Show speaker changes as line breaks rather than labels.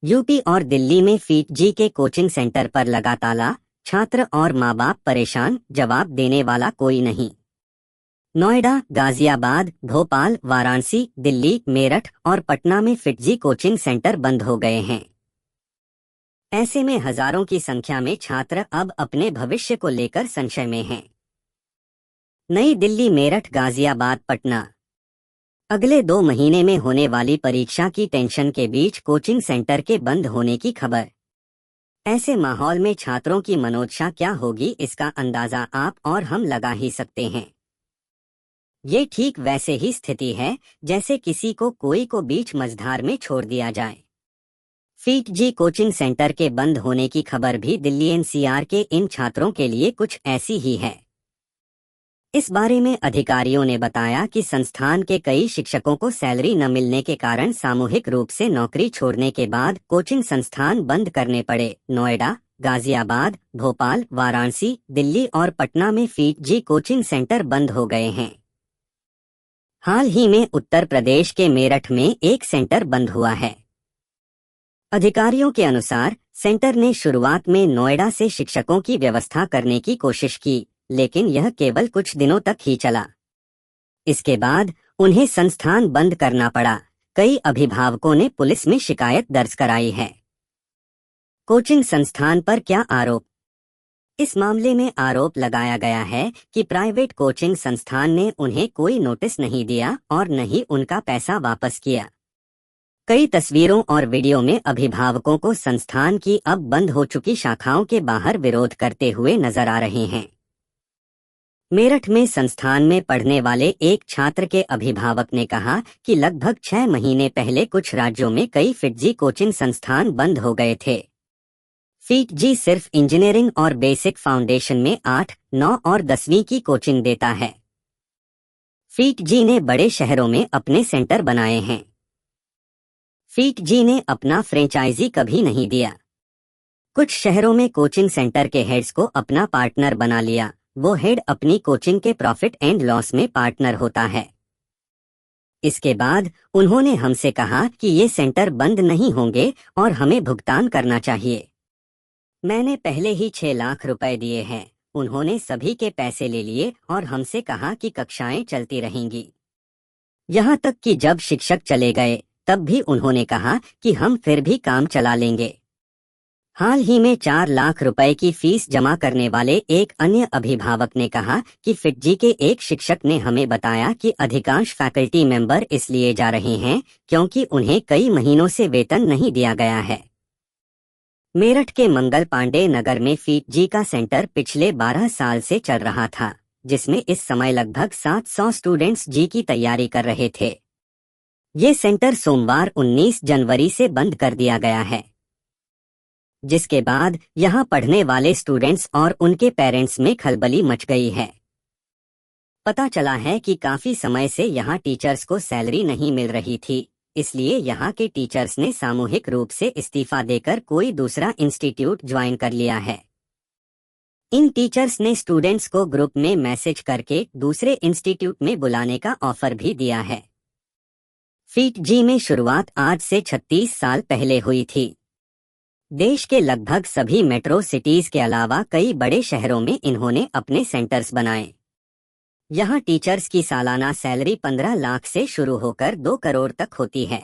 UP और दिल्ली में feet जी के कोचिंग सेंटर पर लगा ताला, छात्र और माँ बाप परेशान, जवाब देने वाला कोई नहीं। नोएडा, गाजियाबाद, भोपाल, वाराणसी, दिल्ली, मेरठ और पटना में फिटजी कोचिंग सेंटर बंद हो गए हैं। ऐसे में हजारों की संख्या में छात्र अब अपने भविष्य को लेकर संशय में हैं। नई दिल्ली, मेरठ, गाजियाबाद, पटना। अगले 2 महीने में होने वाली परीक्षा की टेंशन के बीच कोचिंग सेंटर के बंद होने की खबर। ऐसे माहौल में छात्रों की मनोदशा क्या होगी, इसका अंदाजा आप और हम लगा ही सकते हैं। ये ठीक वैसे ही स्थिति है जैसे किसी को बीच मझधार में छोड़ दिया जाए। फीट जी कोचिंग सेंटर के बंद होने की खबर भी दिल्ली एनसीआर के इन छात्रों के लिए कुछ ऐसी ही है। इस बारे में अधिकारियों ने बताया कि संस्थान के कई शिक्षकों को सैलरी न मिलने के कारण सामूहिक रूप से नौकरी छोड़ने के बाद कोचिंग संस्थान बंद करने पड़े। नोएडा, गाजियाबाद, भोपाल, वाराणसी, दिल्ली और पटना में फीट जी कोचिंग सेंटर बंद हो गए हैं। हाल ही में उत्तर प्रदेश के मेरठ में एक सेंटर बंद हुआ है। अधिकारियों के अनुसार सेंटर ने शुरुआत में नोएडा से शिक्षकों की व्यवस्था करने की कोशिश की, लेकिन यह केवल कुछ दिनों तक ही चला। इसके बाद उन्हें संस्थान बंद करना पड़ा। कई अभिभावकों ने पुलिस में शिकायत दर्ज कराई है। कोचिंग संस्थान पर क्या आरोप? इस मामले में आरोप लगाया गया है कि प्राइवेट कोचिंग संस्थान ने उन्हें कोई नोटिस नहीं दिया और न ही उनका पैसा वापस किया। कई तस्वीरों और वीडियो में अभिभावकों को संस्थान की अब बंद हो चुकी शाखाओं के बाहर विरोध करते हुए नजर आ रहे हैं। मेरठ में संस्थान में पढ़ने वाले एक छात्र के अभिभावक ने कहा कि लगभग 6 महीने पहले कुछ राज्यों में कई फिटजी कोचिंग संस्थान बंद हो गए थे। फिटजी सिर्फ इंजीनियरिंग और बेसिक फाउंडेशन में 8, 9 और 10वीं की कोचिंग देता है। फिटजी ने बड़े शहरों में अपने सेंटर बनाए हैं। फिटजी ने अपना फ्रेंचाइजी कभी नहीं दिया। कुछ शहरों में कोचिंग सेंटर के हेड्स को अपना पार्टनर बना लिया। वो हेड अपनी कोचिंग के प्रॉफिट एंड लॉस में पार्टनर होता है। इसके बाद उन्होंने हमसे कहा कि ये सेंटर बंद नहीं होंगे और हमें भुगतान करना चाहिए। मैंने पहले ही 6 लाख रुपए दिए हैं। उन्होंने सभी के पैसे ले लिए और हमसे कहा कि कक्षाएं चलती रहेंगी। यहाँ तक कि जब शिक्षक चले गए तब भी उन्होंने कहा कि हम फिर भी काम चला लेंगे। हाल ही में 4 लाख रुपए की फीस जमा करने वाले एक अन्य अभिभावक ने कहा कि फिटजी के एक शिक्षक ने हमें बताया कि अधिकांश फैकल्टी मेंबर इसलिए जा रहे हैं क्योंकि उन्हें कई महीनों से वेतन नहीं दिया गया है। मेरठ के मंगल पांडे नगर में फिटजी का सेंटर पिछले 12 साल से चल रहा था, जिसमें इस समय लगभग 700 स्टूडेंट्स जी की तैयारी कर रहे थे। ये सेंटर सोमवार 19 जनवरी से बंद कर दिया गया है, जिसके बाद यहां पढ़ने वाले स्टूडेंट्स और उनके पेरेंट्स में खलबली मच गई है। पता चला है कि काफी समय से यहां टीचर्स को सैलरी नहीं मिल रही थी, इसलिए यहां के टीचर्स ने सामूहिक रूप से इस्तीफा देकर कोई दूसरा इंस्टीट्यूट ज्वाइन कर लिया है। इन टीचर्स ने स्टूडेंट्स को ग्रुप में मैसेज करके दूसरे इंस्टीट्यूट में बुलाने का ऑफर भी दिया है। फिटजी में शुरुआत आज से 36 साल पहले हुई थी। देश के लगभग सभी मेट्रो सिटीज के अलावा कई बड़े शहरों में इन्होंने अपने सेंटर्स बनाए। यहाँ टीचर्स की सालाना सैलरी 15 लाख से शुरू होकर 2 करोड़ तक होती है।